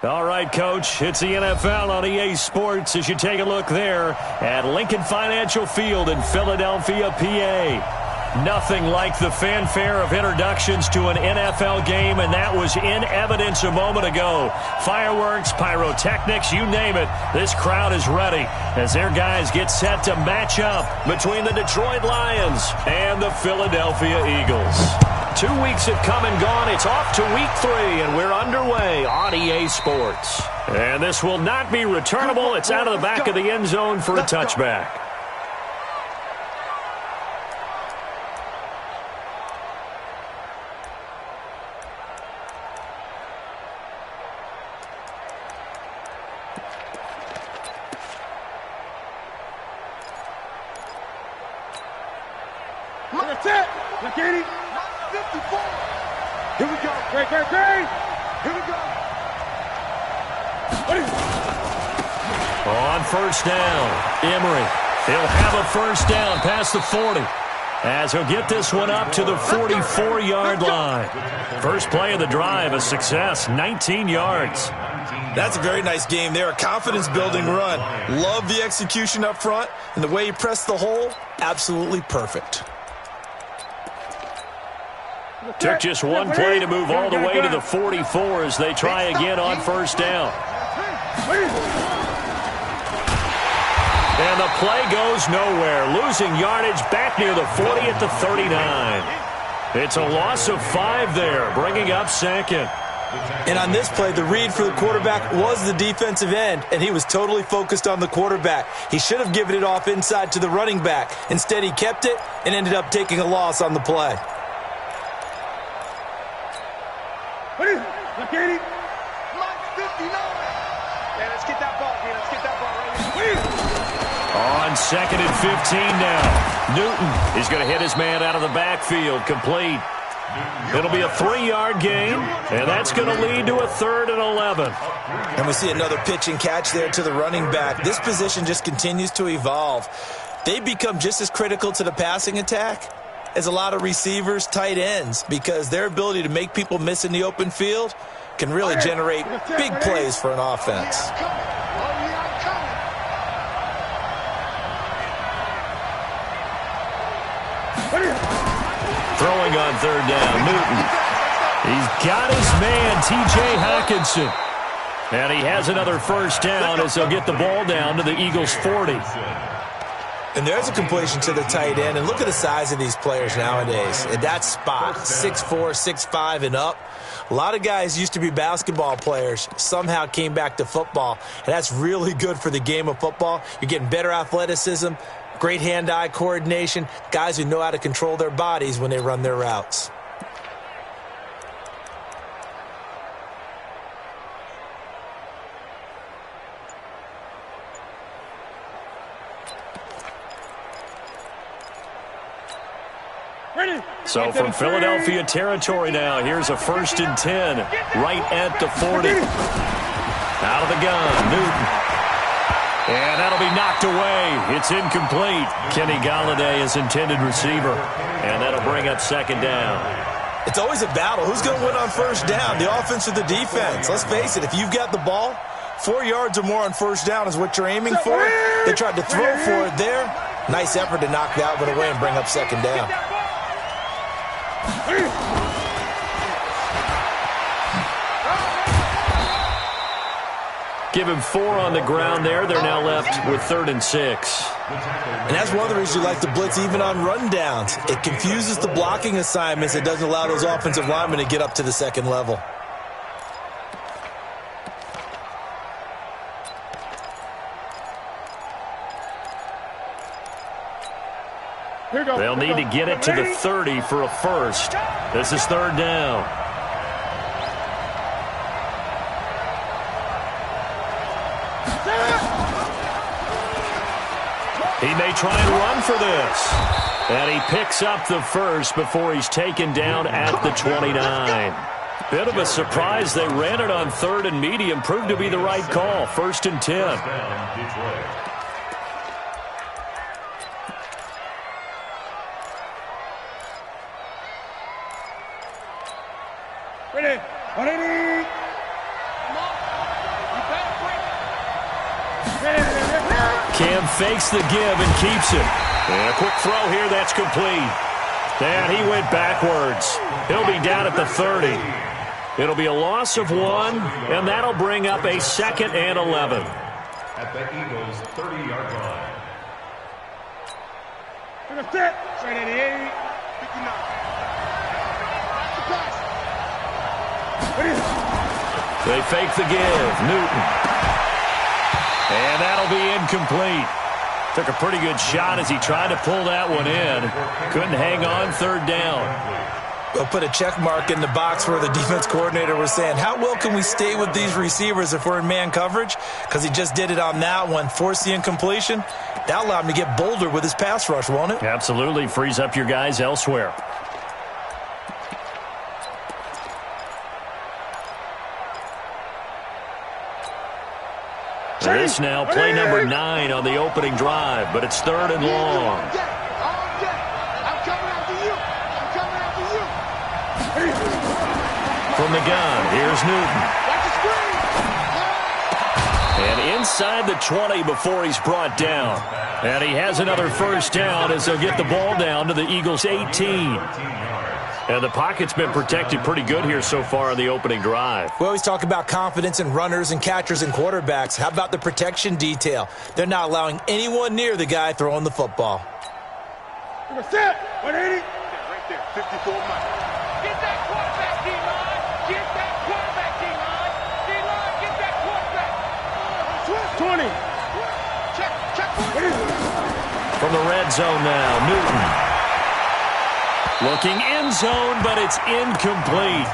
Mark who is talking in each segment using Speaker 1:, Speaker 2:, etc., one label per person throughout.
Speaker 1: All right, Coach, it's the NFL on EA Sports as you take a look there at Lincoln Financial Field in Philadelphia, PA. Nothing like the fanfare of introductions to an NFL game, and that was in evidence a moment ago. Fireworks, pyrotechnics, you name it. This crowd is ready as their guys get set to match up between the Detroit Lions and the Philadelphia Eagles. 2 weeks have come and gone. It's off to week 3, and we're underway on EA Sports. And this will not be returnable. It's out of the back of the end zone for a touchback.
Speaker 2: That's it. Look at it. 54. Here we go. Great. Here we go.
Speaker 1: On first down, Emery. He'll have a first down past the 40 as he'll get this one up to the 44-yard line. First play of the drive, a success, 19 yards.
Speaker 3: That's a very nice game there, a confidence-building run. Love the execution up front, and the way he pressed the hole, absolutely perfect.
Speaker 1: Took just one play to move all the way to the 44 as they try again on first down. And the play goes nowhere, losing yardage back near the 40 at the 39. It's a loss of 5 there, bringing up second.
Speaker 3: And on this play, the read for the quarterback was the defensive end, and he was totally focused on the quarterback. He should have given it off inside to the running back. Instead, he kept it and ended up taking a loss on the play.
Speaker 2: Look at it. 59. Yeah, let's get that ball, man. Let's get that ball right here.
Speaker 1: On second and 15 now. Newton is going to hit his man out of the backfield, complete. It'll be a 3-yard gain, and that's going to lead to a 3rd and 11.
Speaker 3: And we see another pitch and catch there to the running back. This position just continues to evolve. They've become just as critical to the passing attack as a lot of receivers, tight ends, because their ability to make people miss in the open field can really generate big plays for an offense.
Speaker 1: Throwing on third down, Newton. He's got his man, T.J. Hockenson. And he has another first down as they'll get the ball down to the Eagles' 40.
Speaker 3: And there's a completion to the tight end. And look at the size of these players nowadays. At that spot, 6'4", 6'5", and up. A lot of guys used to be basketball players, somehow came back to football. And that's really good for the game of football. You're getting better athleticism, great hand-eye coordination, guys who know how to control their bodies when they run their routes.
Speaker 1: So from Philadelphia territory now, here's a 1st and 10 right at the 40. Out of the gun, Newton. And that'll be knocked away. It's incomplete. Kenny Galladay is intended receiver. And that'll bring up 2nd down.
Speaker 3: It's always a battle. Who's going to win on first down, the offense or the defense? Let's face it, if you've got the ball, 4 yards or more on first down is what you're aiming for. They tried to throw for it there. Nice effort to knock that one away and bring up 2nd down.
Speaker 1: Give him 4 on the ground there. They're now left with 3rd and 6.
Speaker 3: And that's one of the reasons you like to blitz even on rundowns. It confuses the blocking assignments. It doesn't allow those offensive linemen to get up to the 2nd level.
Speaker 1: They'll need to get it to the 30 for a first. This is 3rd down. He may try and run for this. And he picks up the first before he's taken down at the 29. Bit of a surprise. They ran it on 3rd and medium. Proved to be the right call. 1st and 10.
Speaker 2: Ready. 180.
Speaker 1: Cam fakes the give and keeps it. And a quick throw here, that's complete. And he went backwards. He'll be down at the 30. It'll be a loss of 1, and that'll bring up a 2nd and 11.
Speaker 4: At the Eagles' 30-yard line.
Speaker 2: Straight 88, 59.
Speaker 1: They fake the give. Newton. And that'll be incomplete. Took a pretty good shot as he tried to pull that one in. Couldn't hang on 3rd down.
Speaker 3: They'll put a check mark in the box where the defense coordinator was saying, how well can we stay with these receivers if we're in man coverage? Because he just did it on that one, forced the incompletion. That allowed him to get bolder with his pass rush, won't it?
Speaker 1: Absolutely. Frees up your guys elsewhere. This now play number 9 on the opening drive, but it's 3rd and long. From the gun, here's Newton. And inside the 20 before he's brought down. And he has another 1st down as they'll get the ball down to the Eagles' 18. And the pocket's been protected pretty good here so far on the opening drive.
Speaker 3: We always talk about confidence in runners and catchers and quarterbacks. How about the protection detail? They're not allowing anyone near the guy throwing the football.
Speaker 2: 180. Right there, 54 miles. Get that quarterback, D-line. Get that quarterback, D-line. D-line, get that quarterback. 20. Check.
Speaker 1: From the red zone now, Newton. Looking end zone, but it's incomplete.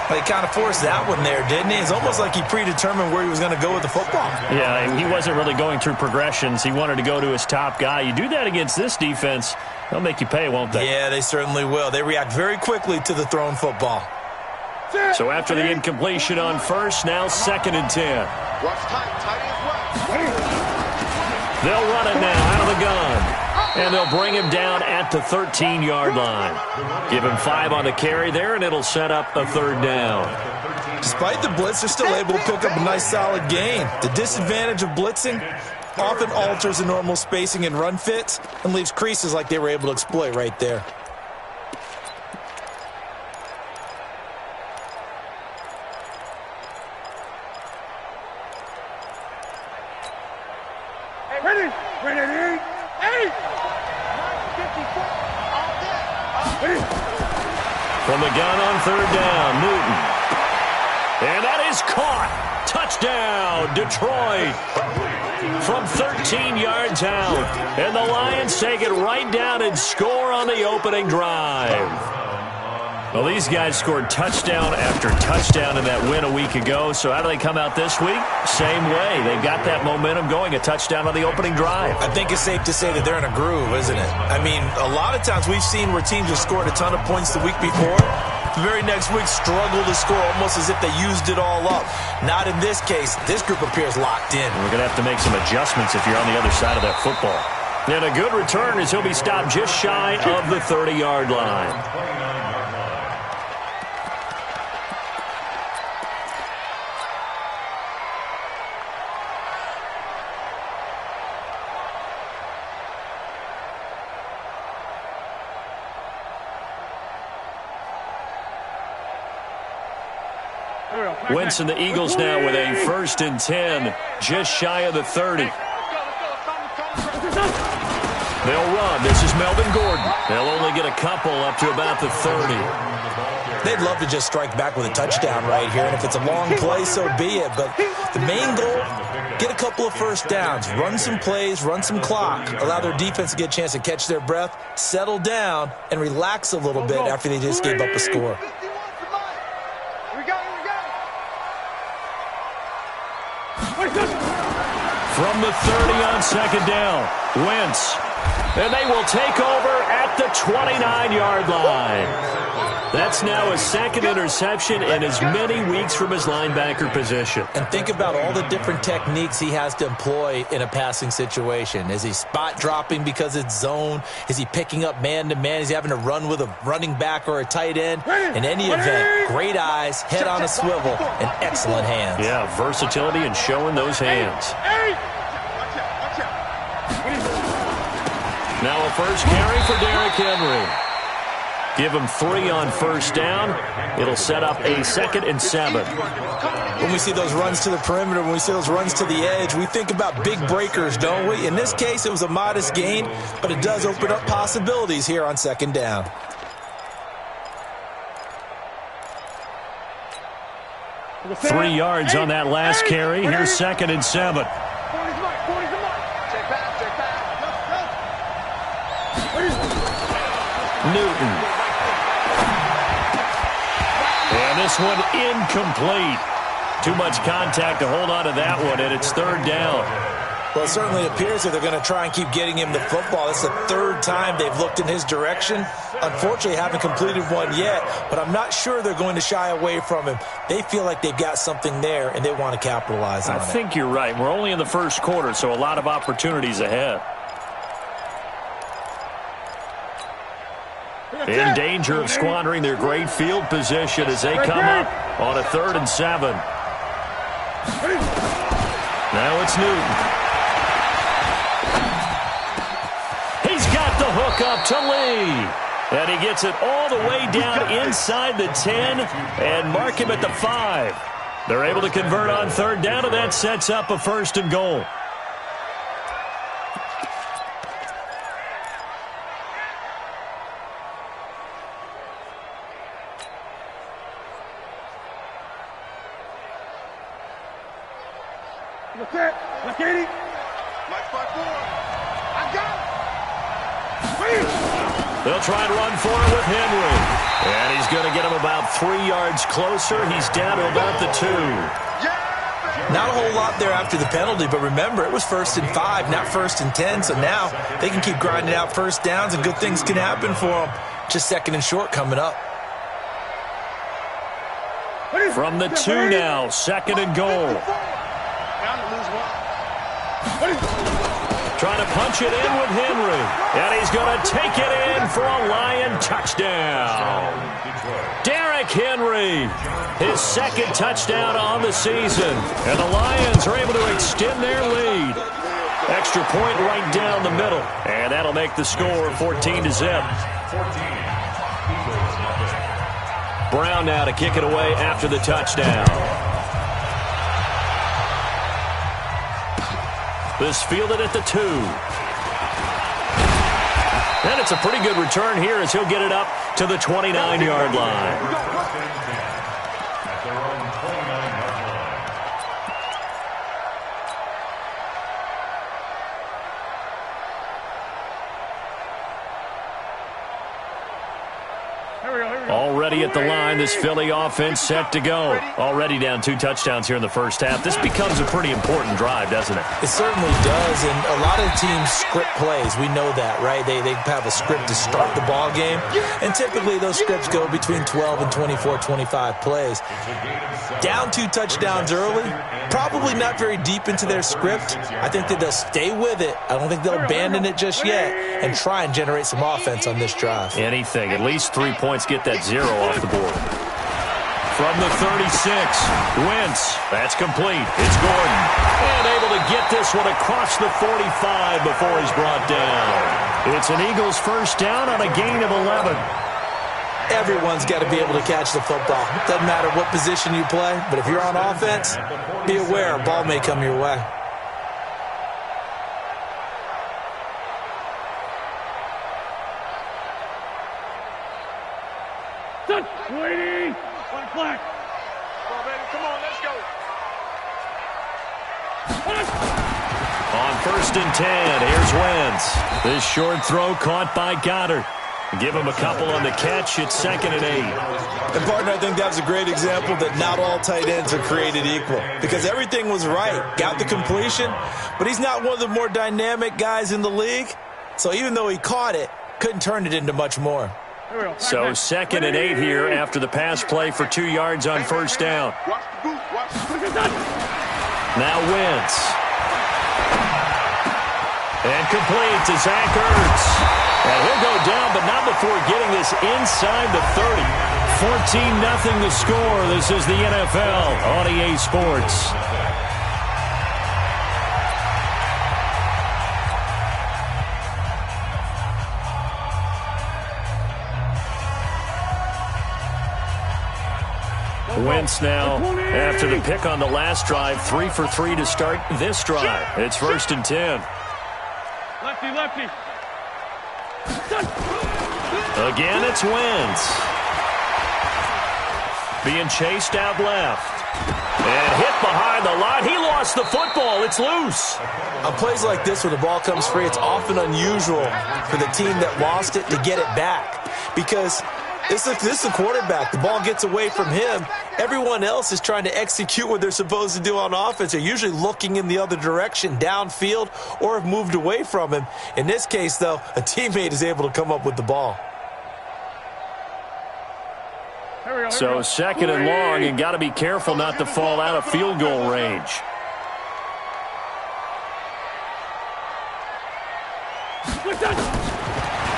Speaker 3: Well, he kind of forced that one there, didn't he? It's almost like he predetermined where he was going to go with the football.
Speaker 1: Yeah, he wasn't really going through progressions. He wanted to go to his top guy. You do that against this defense, they'll make you pay, won't they?
Speaker 3: Yeah, they certainly will. They react very quickly to the thrown football.
Speaker 1: So after the incompletion on 1st, now 2nd and 10.
Speaker 2: Tight as well.
Speaker 1: They'll run it now out of the gun. And they'll bring him down at the 13-yard line. Give him 5 on the carry there, and it'll set up a 3rd down.
Speaker 3: Despite the blitz, they're still able to pick up a nice, solid gain. The disadvantage of blitzing often alters the normal spacing and run fits and leaves creases like they were able to exploit right there.
Speaker 2: Ready. 8.
Speaker 1: From the gun on 3rd down, Newton. And that is caught. Touchdown, Detroit. From 13 yards out. And the Lions take it right down and score on the opening drive. Well, these guys scored touchdown after touchdown in that win a week ago. So how do they come out this week? Same way. They've got that momentum going, a touchdown on the opening drive.
Speaker 3: I think it's safe to say that they're in a groove, isn't it? I mean, a lot of times we've seen where teams have scored a ton of points the week before. The very next week struggle to score almost as if they used it all up. Not in this case. This group appears locked in.
Speaker 1: We're going to have to make some adjustments if you're on the other side of that football. And a good return as he'll be stopped just shy of the 30-yard line. Wentz and the Eagles now with a 1st and 10, just shy of the 30. They'll run. This is Melvin Gordon. They'll only get a couple up to about the 30.
Speaker 3: They'd love to just strike back with a touchdown right here, and if it's a long play, so be it. But the main goal, get a couple of 1st downs, run some plays, run some clock, allow their defense to get a chance to catch their breath, settle down, and relax a little bit after they just gave up a score.
Speaker 1: From the 30 on 2nd down, Wentz. And they will take over at the 29-yard line. That's now his 2nd interception in as many weeks from his linebacker position.
Speaker 3: And think about all the different techniques he has to employ in a passing situation. Is he spot dropping because it's zone? Is he picking up man-to-man? Is he having to run with a running back or a tight end? In any event, great eyes, head on a swivel, and excellent hands.
Speaker 1: Yeah, versatility and showing those hands. Now a first carry for Derrick Henry. Give him 3 on first down. It'll set up a 2nd and 7.
Speaker 3: When we see those runs to the perimeter, when we see those runs to the edge, we think about big breakers, don't we? In this case, it was a modest gain, but it does open up possibilities here on 2nd down.
Speaker 1: Three yards on that last carry. Here's 2nd and 7. Newton. And this one incomplete. Too much contact to hold on to that one, and it's 3rd down.
Speaker 3: Well, it certainly appears that they're going to try and keep getting him the football. It's the 3rd time they've looked in his direction. Unfortunately, haven't completed one yet, but I'm not sure they're going to shy away from him. They feel like they've got something there, and they want to capitalize on it.
Speaker 1: I think you're right. We're only in the first quarter, so a lot of opportunities ahead. In danger of squandering their great field position as they come up on a 3rd and 7. Now it's Newton. He's got the hook up to Lee. And he gets it all the way down inside the 10 and mark him at the 5. They're able to convert on 3rd down, and that sets up a 1st and goal.
Speaker 2: Look at it. Like 5-4. I got it.
Speaker 1: They'll try and run for it with Henry. And he's going to get him about 3 yards closer. He's down to about the 2.
Speaker 3: Not a whole lot there after the penalty, but remember, it was 1st and 5, not 1st and 10. So now they can keep grinding out first downs, and good things can happen for them. Just 2nd and short coming up.
Speaker 1: From the 2 now, 2nd and goal. Trying to punch it in with Henry. And he's going to take it in for a Lion touchdown. Derrick Henry, his 2nd touchdown on the season. And the Lions are able to extend their lead. Extra point right down the middle. And that'll make the score 14-0. Brown now to kick it away after the touchdown. This fielded at the 2. And it's a pretty good return here as he'll get it up to the 29-yard line. Already at the line, this Philly offense set to go. Already down 2 touchdowns here in the first half. This becomes a pretty important drive, doesn't it?
Speaker 3: It certainly does, and a lot of teams script plays. We know that, right? They have a script to start the ball game, and typically those scripts go between 12 and 24, 25 plays. Down 2 touchdowns early, probably not very deep into their script. I think that they'll stay with it. I don't think they'll abandon it just yet and try and generate some offense on this drive.
Speaker 1: Anything. At least 3 points, get that 0 off the board. From the 36, Wentz. That's complete. It's Gordon. And able to get this one across the 45 before he's brought down. It's an Eagles first down on a gain of 11.
Speaker 3: Everyone's got to be able to catch the football. Doesn't matter what position you play, but if you're on offense, be aware a ball may come your way.
Speaker 2: Waiting. One flag. Come on, baby. Come on, let's go.
Speaker 1: On 1st and 10, here's Wentz. This short throw caught by Goddard. Give him a couple on the catch. It's 2nd and 8.
Speaker 3: And, partner, I think that was a great example that not all tight ends are created equal because everything was right. Got the completion, but he's not one of the more dynamic guys in the league. So even though he caught it, couldn't turn it into much more.
Speaker 1: So 2nd and 8 here after the pass play for 2 yards on first down. Now Wentz. And complete to Zach Ertz. And he'll go down, but not before getting this inside the 30. 14-0 the score. This is the NFL on EA Sports. Wentz now, after the pick on the last drive, 3 for 3 to start this drive. It's 1st and 10.
Speaker 2: Lefty, lefty.
Speaker 1: Again, it's Wentz. Being chased out left. And hit behind the line. He lost the football. It's loose.
Speaker 3: On plays like this, when the ball comes free, it's often unusual for the team that lost it to get it back. Because this is the quarterback. The ball gets away from him. Everyone else is trying to execute what they're supposed to do on offense. They're usually looking in the other direction, downfield, or have moved away from him. In this case, though, a teammate is able to come up with the ball.
Speaker 1: So 2nd and long, and got to be careful not to fall out of field goal range.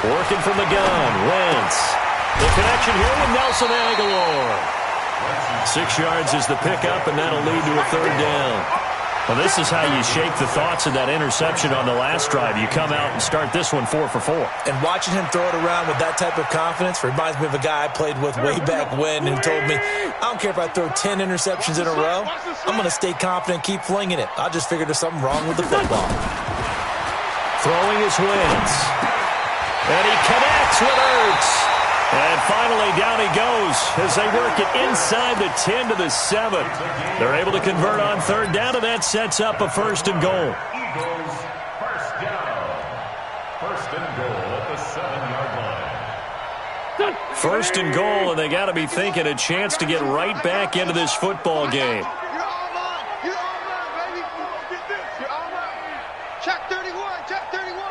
Speaker 1: Working from the gun, Wentz. The connection here with Nelson Aguilar. 6 yards is the pickup, and that'll lead to a 3rd down. Well, this is how you shake the thoughts of that interception on the last drive. You come out and start this one 4 for 4.
Speaker 3: And watching him throw it around with that type of confidence reminds me of a guy I played with way back when who told me, I don't care if I throw 10 interceptions in a row. I'm going to stay confident and keep flinging it. I just figured there's something wrong with the football.
Speaker 1: Throwing his Wentz. And he connects with Ertz. And finally, down he goes as they work it inside the 10 to the 7. They're able to convert on 3rd down, and that sets up a 1st and goal.
Speaker 4: Eagles, 1st down. 1st and goal at the 7-yard line.
Speaker 1: 1st and goal, and they got to be thinking a chance to get right back into this football game.
Speaker 2: You're all mine. You're all mine, baby. Get this. You're all mine. Check 31. Check 31.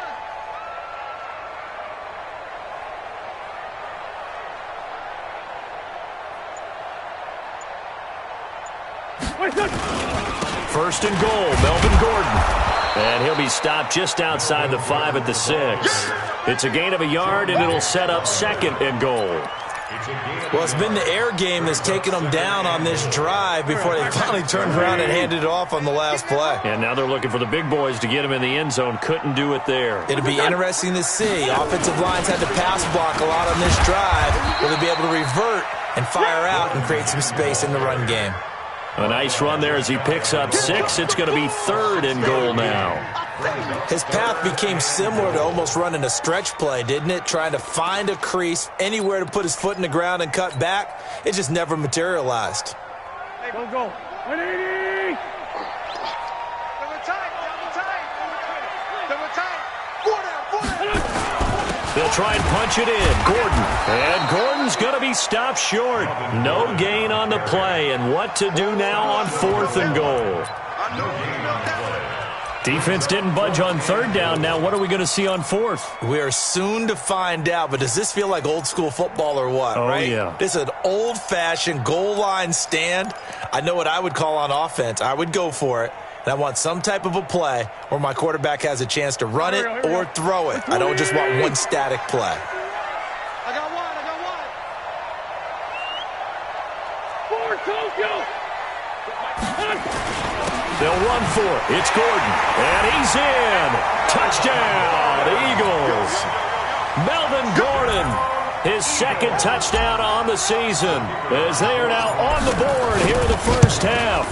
Speaker 1: First and goal, Melvin Gordon. And he'll be stopped just outside the 5 at the 6. It's a gain of a yard, and it'll set up 2nd and goal.
Speaker 3: Well, it's been the air game that's taken them down on this drive before they finally turned around and handed it off on the last play.
Speaker 1: And now they're looking for the big boys to get him in the end zone. Couldn't do it there.
Speaker 3: It'll be interesting to see. Offensive lines had to pass block a lot on this drive. Will they be able to revert and fire out and create some space in the run game?
Speaker 1: A nice run there as he picks up 6. It's going to be 3rd and goal now.
Speaker 3: His path became similar to almost running a stretch play, didn't it? Trying to find a crease, anywhere to put his foot in the ground and cut back. It just never materialized.
Speaker 2: Hey, go. 180. Double tight.
Speaker 1: They'll try and punch it in. Gordon. And Gordon's going to be stopped short. No gain on the play. And what to do now on 4th and goal? Defense didn't budge on 3rd down. Now what are we going to see on 4th?
Speaker 3: We are soon to find out, but does this feel like old school football or what, right?
Speaker 1: Yeah.
Speaker 3: This is an old-fashioned goal line stand. I know what I would call on offense. I would go for it. And I want some type of a play where my quarterback has a chance to run it or throw it. I don't just want one static play.
Speaker 2: I got one. 4 Tokyo.
Speaker 1: They'll run for it. It's Gordon. And he's in. Touchdown, Eagles. Melvin Gordon, his 2nd touchdown on the season, as they are now on the board here in the first half.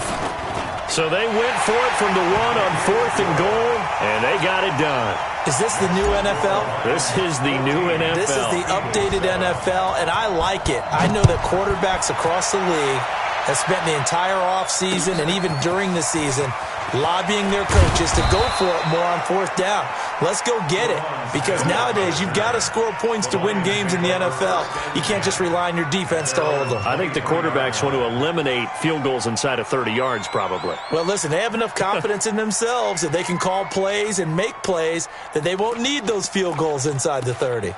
Speaker 1: So they went for it from the 1 on 4th and goal, and they got it done.
Speaker 3: Is this the new NFL?
Speaker 1: This is the new NFL.
Speaker 3: This is the updated NFL, and I like it. I know that quarterbacks across the league have spent the entire offseason and even during the season lobbying their coaches to go for it more on 4th down. Let's go get it, because nowadays you've got to score points to win games in the NFL. You can't just rely on your defense to hold them.
Speaker 1: I think the quarterbacks want to eliminate field goals inside of 30 yards probably.
Speaker 3: Well, listen, they have enough confidence in themselves that they can call plays and make plays that they won't need those field goals inside the 30.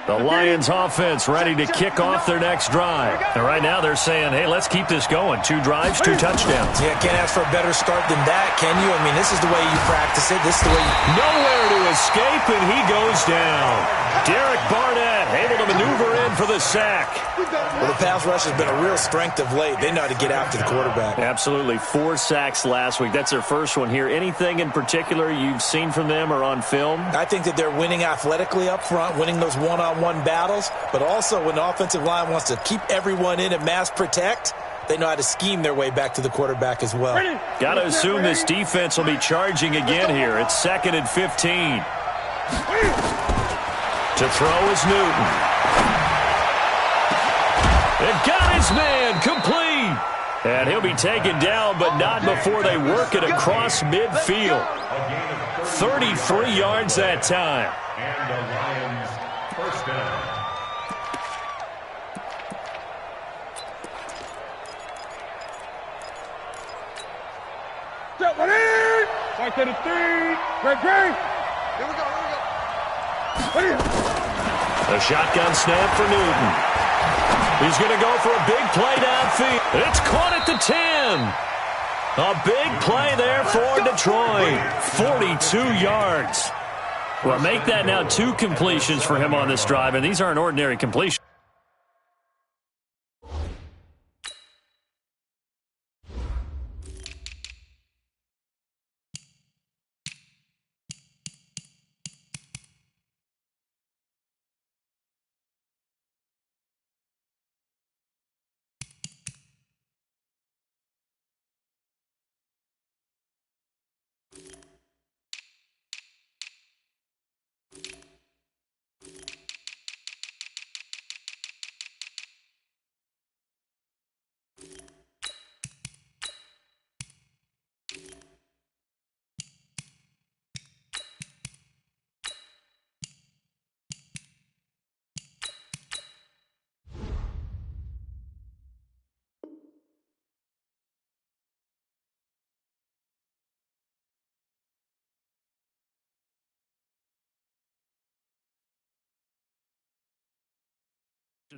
Speaker 1: The Lions offense ready to kick off their next drive. And right now they're saying, hey, let's keep this going. 2 drives, 2 touchdowns.
Speaker 3: Yeah, can't ask for a better start than that, can you? I mean, this is the way you practice it. This is the way you...
Speaker 1: Nowhere to escape, and he goes down. Derek Barnett able to maneuver in for the sack.
Speaker 3: Well, the pass rush has been a real strength of late. They know how to get after the quarterback.
Speaker 1: Absolutely. 4 sacks last week. That's their first one here. Anything in particular you've seen from them or on film?
Speaker 3: I think that they're winning athletically up front, winning those one-on-one battles, but also when the offensive line wants to keep everyone in and mass protect, they know how to scheme their way back to the quarterback as well.
Speaker 1: Got to assume this defense will be charging again here. It's 2nd and 15. To throw is Newton. It got his man complete. And he'll be taken down, but not before they work it across midfield. 33 yards that time.
Speaker 4: And the Lions first down.
Speaker 2: Step one in. Back to the 3. Great. Here we go.
Speaker 1: A shotgun snap for Newton. He's going to go for a big play downfield. It's caught at the 10. A big play there for Detroit. 42 yards. Well, make that now 2 completions for him on this drive, and these aren't ordinary completions.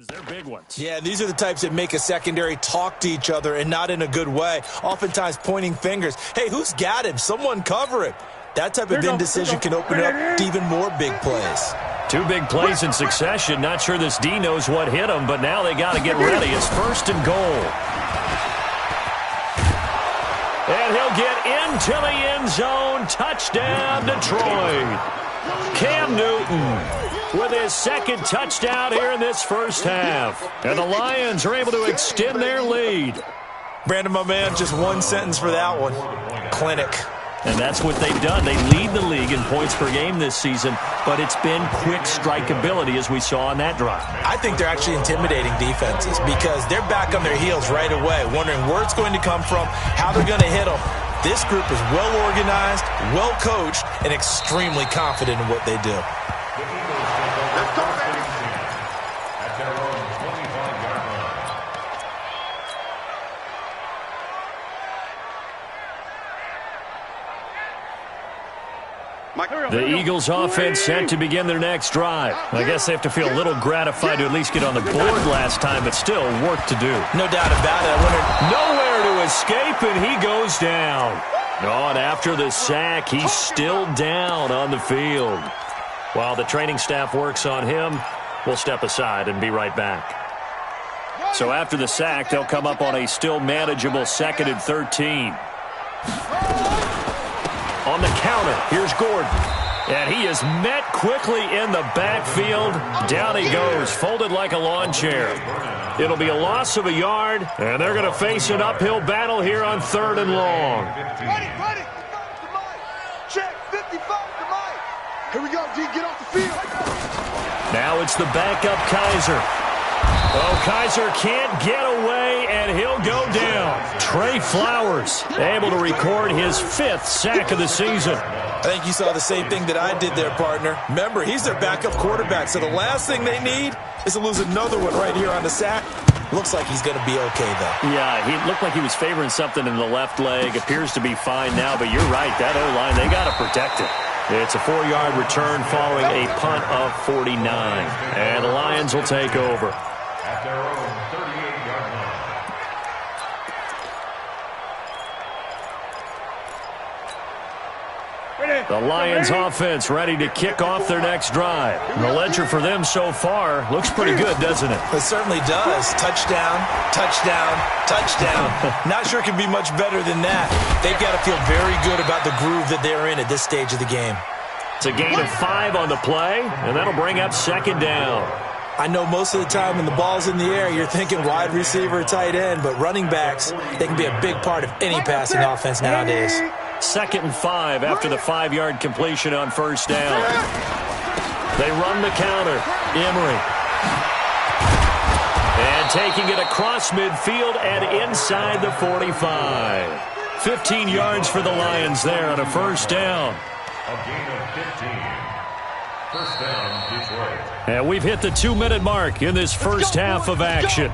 Speaker 1: They're big ones.
Speaker 3: Yeah, these are the types that make a secondary talk to each other and not in a good way. Oftentimes pointing fingers. Hey, who's got him? Someone cover him. That type of indecision can open up to even more big plays.
Speaker 1: 2 big plays in succession. Not sure this D knows what hit him, but now they got to get ready. It's 1st and goal. And he'll get into the end zone. Touchdown, Detroit. Cam Newton with his 2nd touchdown here in this first half. And the Lions are able to extend their lead.
Speaker 3: Brandon, my man, just 1 sentence for that one. Clinic.
Speaker 1: And that's what they've done. They lead the league in points per game this season, but it's been quick strikeability as we saw on that drive.
Speaker 3: I think they're actually intimidating defenses because they're back on their heels right away, wondering where it's going to come from, how they're going to hit them. This group is well organized, well coached, and extremely confident in what they do.
Speaker 4: At their own 25-yard line.
Speaker 1: The Eagles offense set to begin their next drive. I guess they have to feel a little gratified to at least get on the board last time, but still work to do.
Speaker 3: No doubt about it. I wonder.
Speaker 1: Nowhere to escape, and he goes down. Oh, and after the sack, he's still down on the field. While the training staff works on him, we'll step aside and be right back. So after the sack, they'll come up on a still manageable 2nd and 13. On the counter, here's Gordon. And he is met quickly in the backfield. Down he goes, folded like a lawn chair. It'll be a loss of a yard, and they're going to face an uphill battle here on 3rd and long.
Speaker 2: Ready. Check, 55 to Mike. Here we go, D, get off the field.
Speaker 1: Now it's the backup Kaiser. Oh, Kaiser can't get away, and he'll go down. Trey Flowers able to record his 5th sack of the season.
Speaker 3: I think you saw the same thing that I did there, partner. Remember, he's their backup quarterback, so the last thing they need is to lose another one right here on the sack. Looks like he's going to be okay, though.
Speaker 1: Yeah, he looked like he was favoring something in the left leg. Appears to be fine now, but you're right. That O-line, they got to protect it. It's a 4-yard return following a punt of 49. And the Lions will take over.
Speaker 4: At their own 38-yard line.
Speaker 1: The Lions offense ready to kick off their next drive. And the ledger for them so far looks pretty good, doesn't it?
Speaker 3: It certainly does. Touchdown, touchdown, touchdown. Not sure it can be much better than that. They've got to feel very good about the groove that they're in at this stage of the game.
Speaker 1: It's a gain of 5 on the play, and that'll bring up second down.
Speaker 3: I know most of the time when the ball's in the air, you're thinking wide receiver, tight end, but running backs, they can be a big part of any passing offense nowadays.
Speaker 1: 2nd and 5 after the 5-yard completion on first down. They run the counter. Emery. And taking it across midfield and inside the 45. 15 yards for the Lions there on a first down.
Speaker 4: A gain of 15. First down, Detroit.
Speaker 1: And we've hit the 2-minute mark in this first half of action.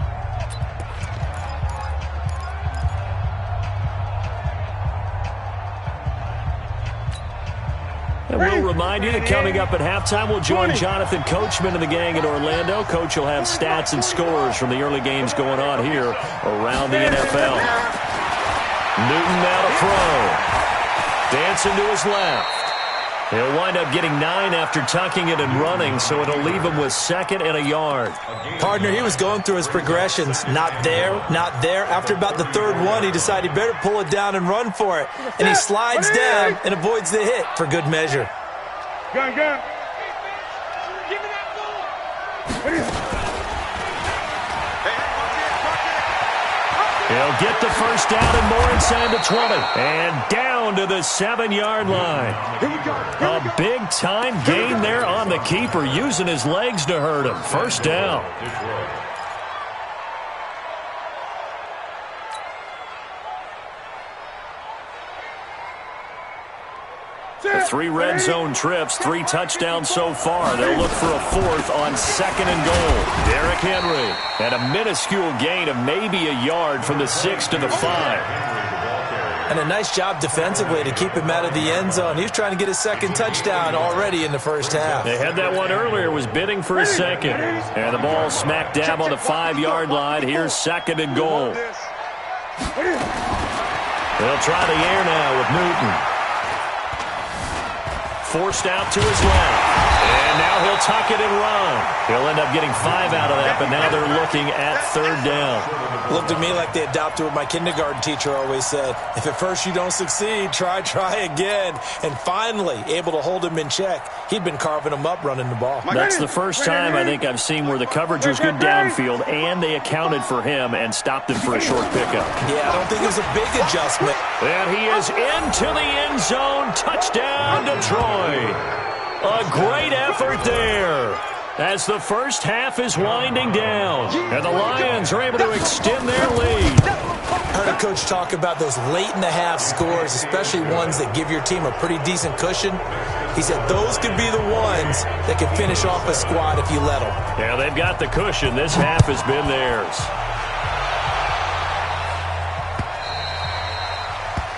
Speaker 1: And we'll remind you that coming up at halftime, we'll join Jonathan Coachman and the gang in Orlando. Coach will have stats and scores from the early games going on here around the NFL. Newton now to throw. Dancing to his left. He'll wind up getting 9 after tucking it and running, so it'll leave him with 2nd and a yard.
Speaker 3: Partner, he was going through his progressions. Not there, not there. After about the 3rd one, he decided he better pull it down and run for it. And he slides down and avoids the hit for good measure.
Speaker 2: Gun. Give me that ball.
Speaker 1: He'll get the first down and more inside the 20. And down to the 7-yard line. A big-time gain there on the keeper, using his legs to hurt him. First down. The 3 red zone trips, 3 touchdowns so far. They'll look for a 4th on 2nd and goal. Derrick Henry and a minuscule gain of maybe a yard from the 6 to the 5.
Speaker 3: And a nice job defensively to keep him out of the end zone. He was trying to get his 2nd touchdown already in the first half.
Speaker 1: They had that one earlier, was bidding for a 2nd. And the ball smack dab on the 5-yard line. Here's 2nd and goal. They'll try the air now with Newton. Forced out to his left. And now he'll tuck it and run. He'll end up getting 5 out of that, but now they're looking at 3rd down.
Speaker 3: Looked to me like they adopted what my kindergarten teacher always said. If at first you don't succeed, try again. And finally, able to hold him in check. He'd been carving him up running the ball.
Speaker 1: That's the first time I think I've seen where the coverage was good downfield, and they accounted for him and stopped him for a short pickup.
Speaker 3: Yeah, I don't think it was a big adjustment.
Speaker 1: And he is into the end zone. Touchdown, Detroit. A great effort there as the first half is winding down. And the Lions are able to extend their lead.
Speaker 3: I heard a coach talk about those late-in-the-half scores, especially ones that give your team a pretty decent cushion. He said those could be the ones that could finish off a squad if you let them.
Speaker 1: Yeah, they've got the cushion. This half has been theirs.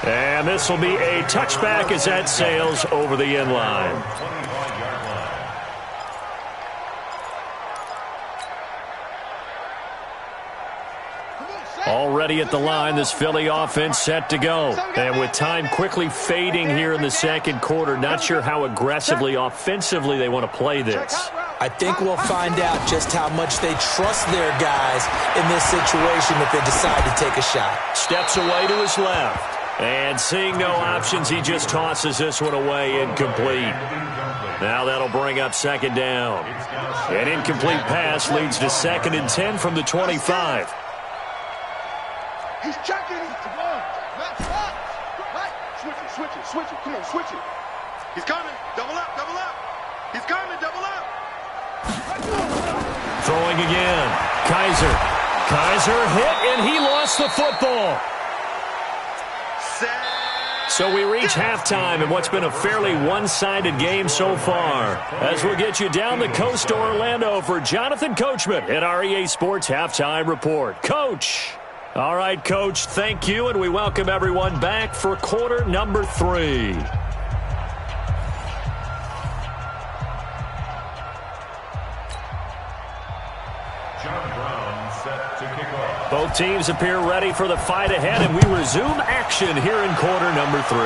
Speaker 1: And this will be a touchback as that sails over the end line. Already at the line, this Philly offense set to go. And with time quickly fading here in the 2nd quarter, not sure how aggressively, offensively they want to play this.
Speaker 3: I think we'll find out just how much they trust their guys in this situation if they decide to take a shot.
Speaker 1: Steps away to his left. And seeing no options, he just tosses this one away, incomplete. Now that'll bring up 2nd down. An incomplete pass leads to 2nd and 10 from the 25.
Speaker 2: He's checking it. Come on. Right. Switch it. Come on, switch it. He's coming. Double up. He's coming. Double up.
Speaker 1: Throwing again. Kaiser hit, and he lost the football. So we reach halftime in what's been a fairly one-sided game so far. As we'll get you down the coast to Orlando for Jonathan Coachman at our EA Sports Halftime Report. Coach. All right, Coach, thank you, and we welcome everyone back for quarter number 3. Both teams appear ready for the fight ahead, and we resume action here in quarter number 3.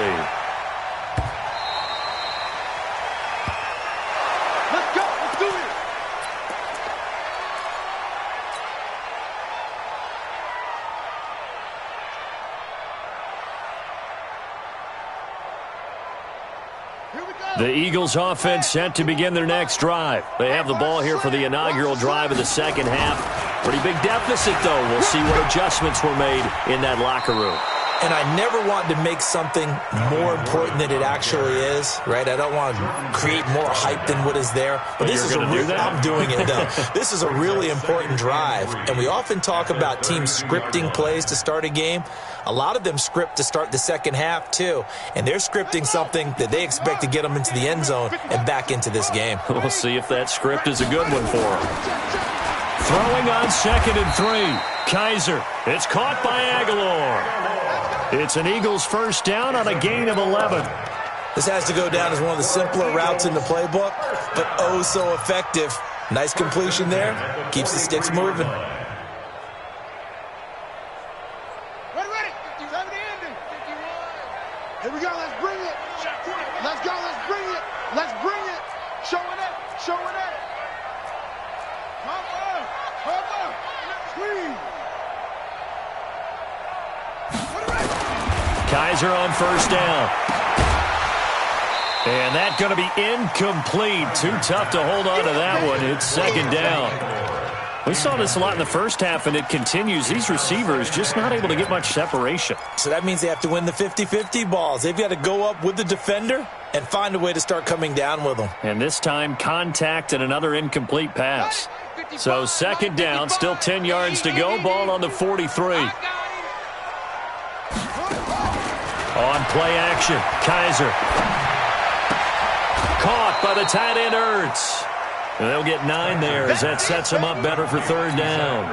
Speaker 1: The Eagles offense set to begin their next drive. They have the ball here for the inaugural drive of the second half. Pretty big deficit, though. We'll see what adjustments were made in that locker room.
Speaker 3: And I never want to make something more important than it actually is, right? I don't want to create more hype than what is there. But this is I'm doing it, though. This is a really important drive. And we often talk about teams scripting plays to start a game. A lot of them script to start the second half, too. And they're scripting something that they expect to get them into the end zone and back into this game.
Speaker 1: We'll see if that script is a good one for them. Throwing on 2nd and 3. Kaiser. It's caught by Aguilar. It's an Eagles first down on a gain of 11.
Speaker 3: This has to go down as one of the simpler routes in the playbook, but oh so effective. Nice completion there. Keeps the sticks moving.
Speaker 2: Ready. 70 ending. 51. Here we go. Let's bring it. Let's go. Let's bring it. Let's bring it. Show it up. Come on. Squeeze.
Speaker 1: Kaiser on first down. And that's going to be incomplete. Too tough to hold on to that one. It's second down. We saw this a lot in the first half, and it continues. These receivers just not able to get much separation.
Speaker 3: So that means they have to win the 50-50 balls. They've got to go up with the defender and find a way to start coming down with them.
Speaker 1: And this time, contact and another incomplete pass. So second down, still 10 yards to go. Ball on the 43. On play action, Kaiser. Caught by the tight end, Ertz. And they'll get 9 there as that sets them up better for third down.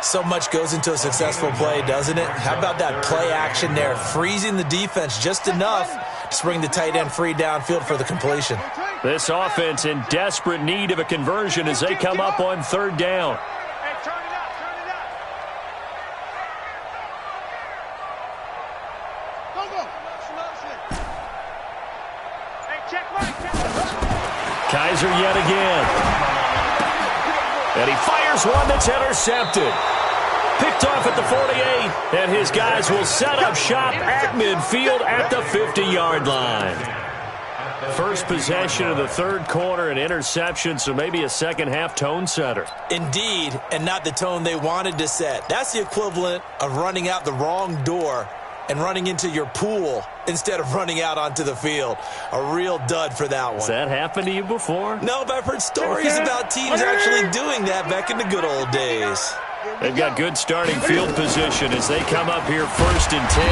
Speaker 3: So much goes into a successful play, doesn't it? How about that play action there? Freezing the defense just enough to bring the tight end free downfield for the completion.
Speaker 1: This offense in desperate need of a conversion as they come up on third down. Kaiser yet again. And he fires one that's intercepted. Picked off at the 48, and his guys will set up shop at midfield at the 50-yard line. First possession of the third quarter, an interception, so maybe a second-half tone setter.
Speaker 3: Indeed, and not the tone they wanted to set. That's the equivalent of running out the wrong door and running into your pool instead of running out onto the field. A real dud for that one.
Speaker 1: Has that happened to you before?
Speaker 3: No, but I've heard stories about teams actually doing that back in the good old days.
Speaker 1: They've got good starting field position as they come up here first and 10,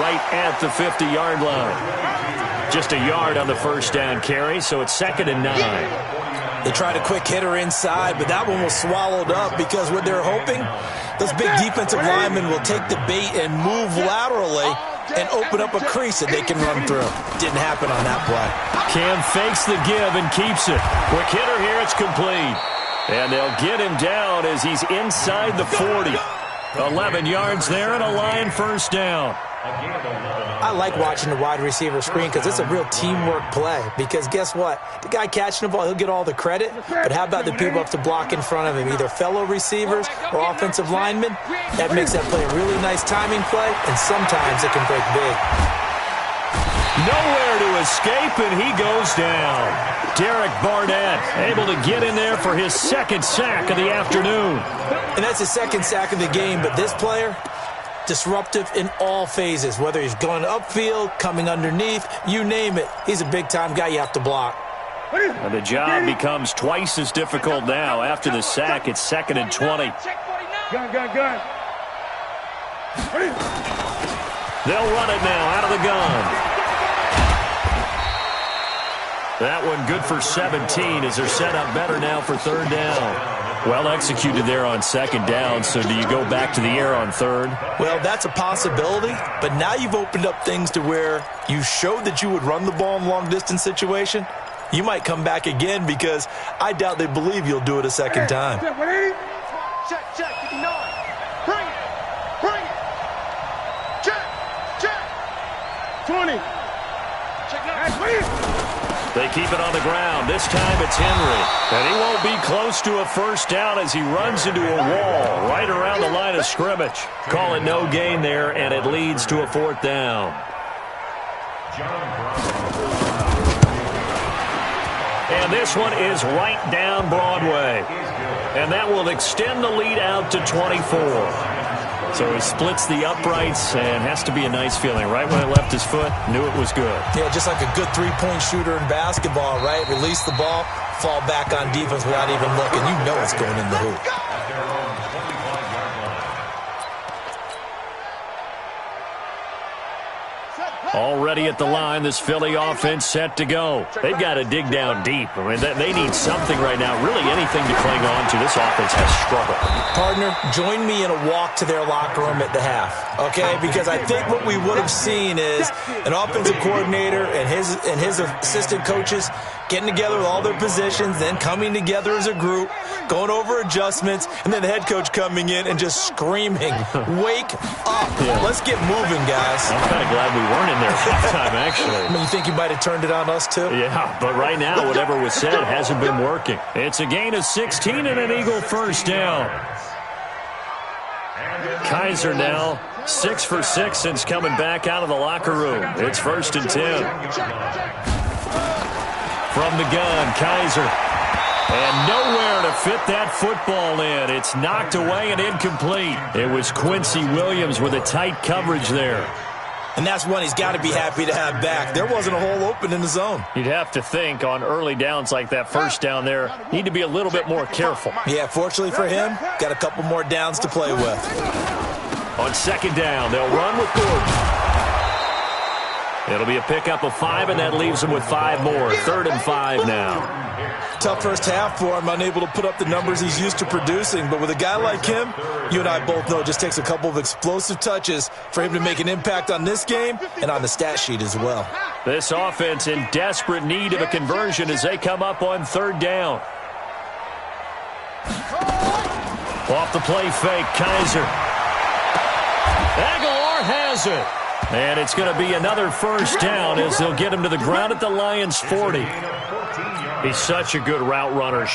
Speaker 1: right at the 50-yard line. Just a yard on the first down carry, so it's 2nd and 9.
Speaker 3: They tried a quick hitter inside, but that one was swallowed up because what they're hoping, those big defensive linemen will take the bait and move laterally and open up a crease that they can run through. Didn't happen on that play.
Speaker 1: Cam fakes the give and keeps it. Quick hitter here, it's complete. And they'll get him down as he's inside the 40. 11 yards there and a line first down.
Speaker 3: I like watching the wide receiver screen because it's a real teamwork play. Because guess what? The guy catching the ball, he'll get all the credit. But how about the people up to block in front of him, either fellow receivers or offensive linemen? That makes that play a really nice timing play, and sometimes it can break big.
Speaker 1: Nowhere to escape, and he goes down. Derek Barnett able to get in there for his second sack of the afternoon.
Speaker 3: And that's his second sack of the game, but this player, disruptive in all phases, whether he's going upfield, coming underneath, you name it. He's a big-time guy you have to block.
Speaker 1: And the job becomes twice as difficult now. After the sack, it's 2nd and 20.
Speaker 2: Gun.
Speaker 1: They'll run it now out of the gun. That one good for 17 as they're set up better now for third down. Well executed there on second down, so do you go back to the air on third?
Speaker 3: Well, that's a possibility, but now you've opened up things to where you showed that you would run the ball in a long-distance situation. You might come back again because I doubt they believe you'll do it a second time.
Speaker 2: Check, 59. Bring it. Check. 20. Check now.
Speaker 1: They keep it on the ground. This time it's Henry. And he won't be close to a first down as he runs into a wall right around the line of scrimmage. Call it no gain there, and it leads to a fourth down. And this one is right down Broadway. And that will extend the lead out to 24. So he splits the uprights, and has to be a nice feeling. Right when it left his foot, knew it was good.
Speaker 3: Yeah, just like a good three-point shooter in basketball, right? Release the ball, fall back on defense without even looking. You know it's going in the hoop.
Speaker 1: Already at the line, this Philly offense set to go. They've got to dig down deep. I mean, they need something right now, really anything to cling on to. This offense has struggled.
Speaker 3: Partner, join me in a walk to their locker room at the half, okay? Because I think what we would have seen is an offensive coordinator and his assistant coaches getting together with all their positions, then coming together as a group, going over adjustments, and then the head coach coming in and just screaming, wake up. Yeah. Let's get moving, guys.
Speaker 1: I'm kind of glad we weren't in there at halftime, actually.
Speaker 3: I mean, you think you might have turned it on us, too?
Speaker 1: Yeah, but right now, whatever was said hasn't been working. It's a gain of 16 and an Eagle first down. Kaiser now 6 for 6 since coming back out of the locker room. It's 1st and 10. From the gun, Kaiser. And nowhere to fit that football in. It's knocked away and incomplete. It was Quincy Williams with a tight coverage there.
Speaker 3: And that's one he's got to be happy to have back. There wasn't a hole open in the zone.
Speaker 1: You'd have to think on early downs like that first down there, need to be a little bit more careful.
Speaker 3: Yeah, fortunately for him, got a couple more downs to play with.
Speaker 1: On 2nd down, they'll run with Gordon. It'll be a pickup of 5, and that leaves him with 5 more. 3rd and 5 now.
Speaker 3: Tough first half for him, unable to put up the numbers he's used to producing. But with a guy like him, you and I both know it just takes a couple of explosive touches for him to make an impact on this game and on the stat sheet as well.
Speaker 1: This offense in desperate need of a conversion as they come up on 3rd down. Off the play fake, Kaiser. Aguilar has it. And it's going to be another first down as they'll get him to the ground at the Lions' 40. He's such a good route runner.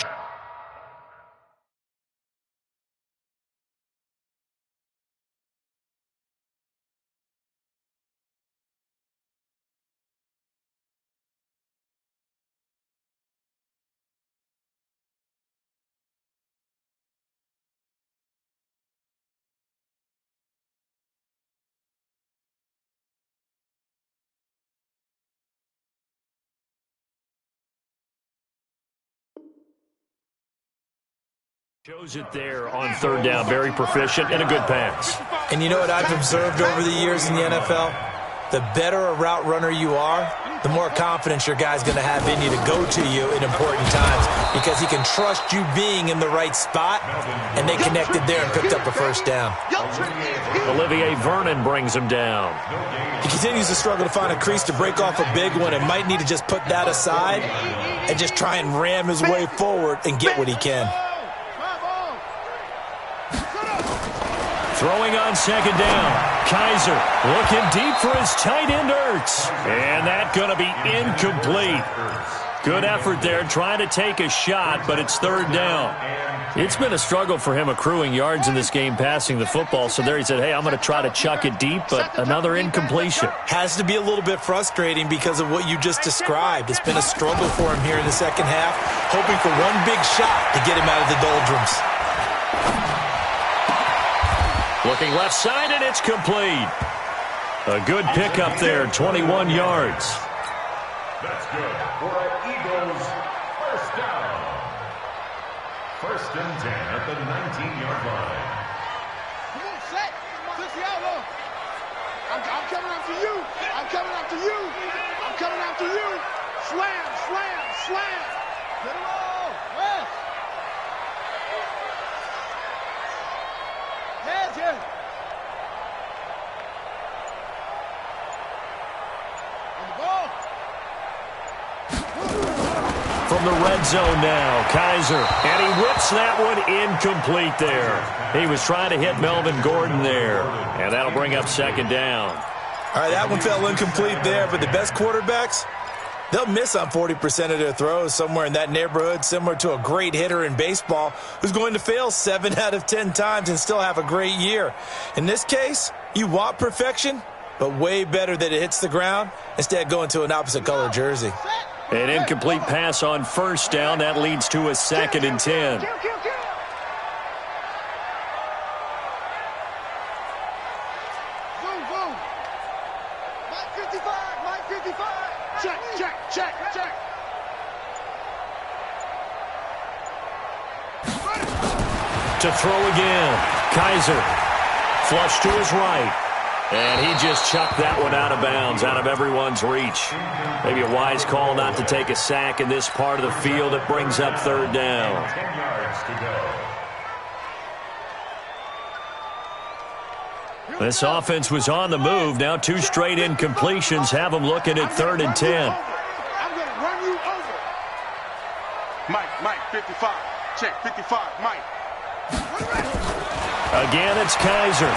Speaker 1: Shows it there on 3rd down. Very proficient and a good pass.
Speaker 3: And you know what I've observed over the years in the NFL? The better a route runner you are, the more confidence your guy's going to have in you to go to you in important times because he can trust you being in the right spot, and they connected there and picked up a first down.
Speaker 1: Olivier Vernon brings him down.
Speaker 3: He continues to struggle to find a crease to break off a big one and might need to just put that aside and just try and ram his way forward and get what he can.
Speaker 1: Throwing on 2nd down. Kaiser looking deep for his tight end, Ertz. And that's going to be incomplete. Good effort there trying to take a shot, but it's 3rd down. It's been a struggle for him accruing yards in this game passing the football. So there he said, hey, I'm going to try to chuck it deep, but another incompletion.
Speaker 3: Has to be a little bit frustrating because of what you just described. It's been a struggle for him here in the second half, hoping for one big shot to get him out of the doldrums.
Speaker 1: Looking left side, and it's complete. A good pickup there, 21 yards.
Speaker 4: That's good for Eagles first down. 1st and 10 at the 19-yard line.
Speaker 2: Come on, set. I'm coming after you. I'm coming after you. I'm coming after you. Slam, slam, slam. Get him all. West. Heads here. On the ball.
Speaker 1: From the red zone now, Kaiser. And he whips that one incomplete there. He was trying to hit Melvin Gordon there. And that'll bring up 2nd down.
Speaker 3: All right, that one fell incomplete there, but the best quarterbacks, they'll miss on 40% of their throws, somewhere in that neighborhood, similar to a great hitter in baseball who's going to fail 7 out of 10 times and still have a great year. In this case, you want perfection, but way better that it hits the ground instead of going to an opposite color jersey.
Speaker 1: An incomplete pass on first down. That leads to a 2nd and 10.
Speaker 2: Mike 55, Mike 55. Check.
Speaker 1: To throw again. Kaiser. Flush to his right. And he just chucked that one out of bounds, out of everyone's reach. Maybe a wise call not to take a sack in this part of the field. It brings up 3rd down.
Speaker 4: 10 yards to go.
Speaker 1: This offense was on the move. Now 2 straight incompletions have them looking at 3rd and 10.
Speaker 2: I'm going to run you over. Mike 55. Check 55, Mike.
Speaker 1: Again, it's Kaiser.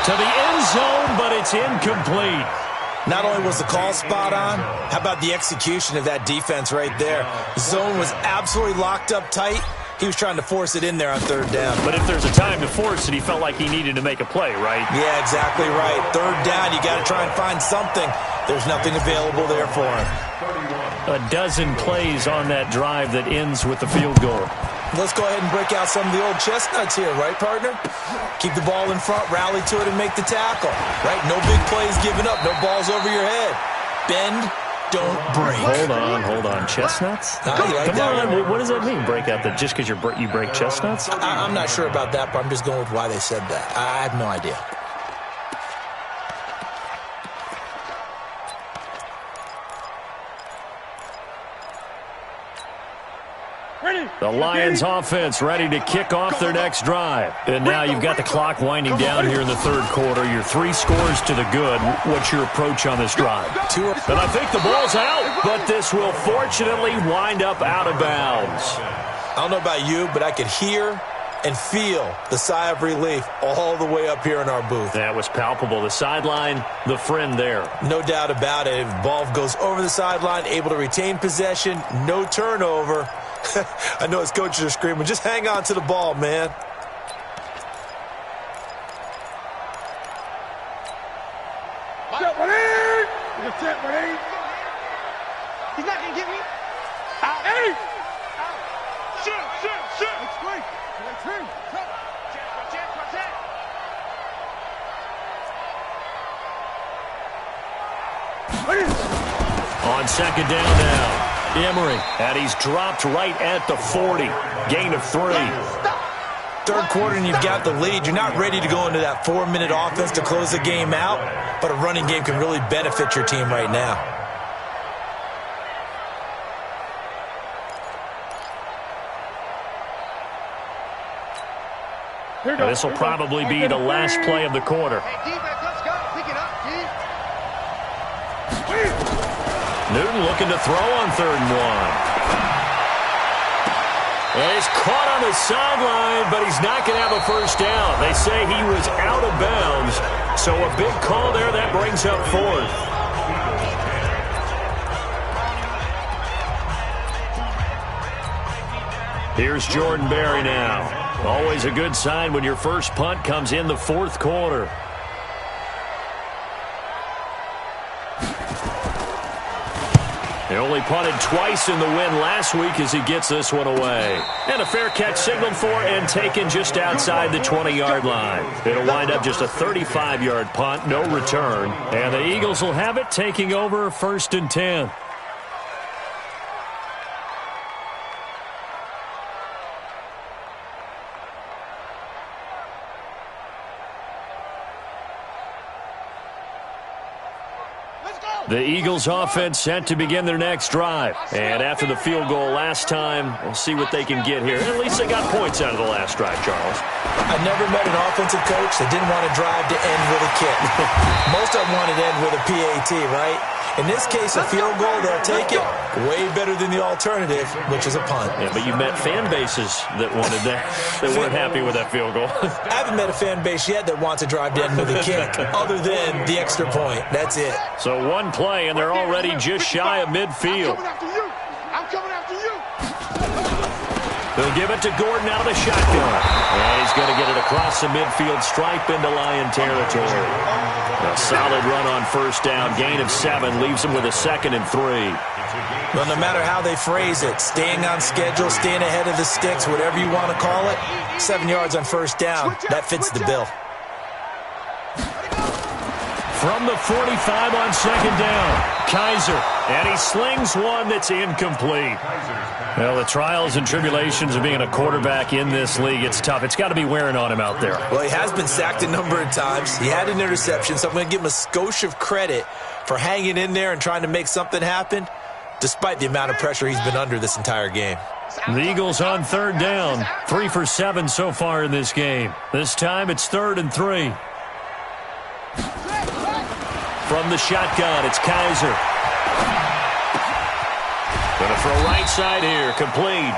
Speaker 1: To the end zone, but it's incomplete.
Speaker 3: Not only was the call spot on, how about the execution of that defense right there? The zone was absolutely locked up tight. He was trying to force it in there on 3rd down.
Speaker 1: But if there's a time to force it, he felt like he needed to make a play, right?
Speaker 3: Yeah, exactly right. 3rd down, you got to try and find something. There's nothing available there for him.
Speaker 1: A dozen plays on that drive that ends with the field goal.
Speaker 3: Let's go ahead and break out some of the old chestnuts here, right, partner? Keep the ball in front, rally to it, and make the tackle, right? No big plays given up, no balls over your head. Bend, don't break.
Speaker 1: Hold on. Chestnuts?
Speaker 3: You like
Speaker 1: Come
Speaker 3: that
Speaker 1: on,
Speaker 3: one?
Speaker 1: what does that mean? Break out that just because you break chestnuts?
Speaker 3: I'm not sure about that, but I'm just going with why they said that. I have no idea.
Speaker 1: The Lions offense ready to kick off their next drive. And now you've got the clock winding down here in the 3rd quarter. You're 3 scores to the good. What's your approach on this drive? And I think the ball's out, but this will fortunately wind up out of bounds.
Speaker 3: I don't know about you, but I could hear and feel the sigh of relief all the way up here in our booth.
Speaker 1: That was palpable. The sideline, the friend there.
Speaker 3: No doubt about it. If the ball goes over the sideline, able to retain possession, no turnover. I know his coaches are screaming, just hang on to the ball, man.
Speaker 2: He's not going to get me. Out. Hey! Shoot. It's great.
Speaker 1: On 2nd down now. Emery, and he's dropped right at the 40. Gain of 3.
Speaker 3: 3rd quarter and you've got the lead. You're not ready to go into that 4-minute offense to close the game out, but a running game can really benefit your team right now.
Speaker 1: This will probably be the last play of the quarter.
Speaker 2: Hey, defense, let's go. Pick it up,
Speaker 1: Newton looking to throw on 3rd and 1. And he's caught on the sideline, but he's not going to have a first down. They say he was out of bounds, so a big call there. That brings up 4th. Here's Jordan Berry now. Always a good sign when your first punt comes in the 4th quarter. He only punted twice in the win last week as he gets this one away. And a fair catch signaled for and taken just outside the 20-yard line. It'll wind up just a 35-yard punt, no return. And the Eagles will have it, taking over 1st and 10. The Eagles offense set to begin their next drive. And after the field goal last time, we'll see what they can get here. At least they got points out of the last drive, Charles.
Speaker 3: I never met an offensive coach that didn't want to drive to end with a kick. Most of them wanted to end with a PAT, right? In this case, a field goal, they'll take it. Way better than the alternative, which is a punt.
Speaker 1: Yeah, but you met fan bases that wanted that. They weren't happy with that field goal.
Speaker 3: I haven't met a fan base yet that wants to drive to end with a kick, other than the extra point. That's it.
Speaker 1: So one play, and they're already just shy of midfield.
Speaker 2: I'm coming after you.
Speaker 1: They'll give it to Gordon out of the shotgun. And he's going to get it across the midfield stripe into Lion territory. A solid run on first down. Gain of 7 leaves him with a 2nd and 3.
Speaker 3: Well, no matter how they phrase it, staying on schedule, staying ahead of the sticks, whatever you want to call it, 7 yards on first down, that fits the bill.
Speaker 1: From the 45 on 2nd down, Kaiser, and he slings one that's incomplete. Well, the trials and tribulations of being a quarterback in this league, it's tough. It's got to be wearing on him out there.
Speaker 3: Well, he has been sacked a number of times. He had an interception, so I'm going to give him a skosh of credit for hanging in there and trying to make something happen, despite the amount of pressure he's been under this entire game.
Speaker 1: The Eagles on 3rd down, 3 for 7 so far in this game. This time it's 3rd and 3. From the shotgun, it's Kaiser. Going to throw right side here, complete.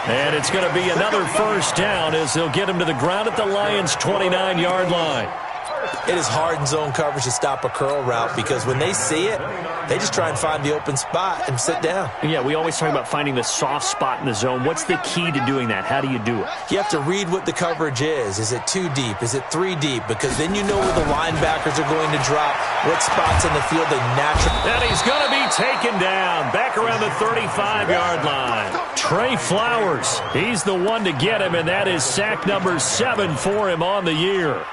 Speaker 1: And it's going to be another first down as they'll get him to the ground at the Lions' 29-yard line.
Speaker 3: It is hard in zone coverage to stop a curl route because when they see it, they just try and find the open spot and sit down.
Speaker 5: Yeah, we always talk about finding the soft spot in the zone. What's the key to doing that? How do you do it?
Speaker 3: You have to read what the coverage is. Is it 2 deep? Is it 3 deep? Because then you know where the linebackers are going to drop, what spots on the field they naturally...
Speaker 1: And he's going to be taken down back around the 35-yard line. Trey Flowers, he's the one to get him, and that is sack number 7 for him on the year.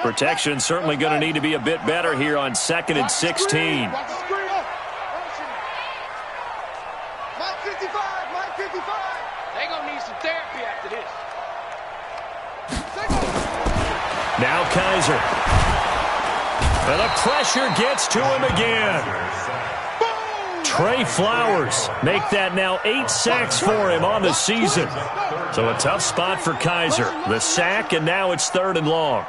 Speaker 1: Protection certainly going to need to be a bit better here on 2nd and 16.
Speaker 2: Mike 55, Mike 55. They're going to need some therapy after this.
Speaker 1: Now Kaiser. And the pressure gets to him again. Trey Flowers make that now 8 sacks for him on the season. So a tough spot for Kaiser. The sack, and now it's 3rd and long.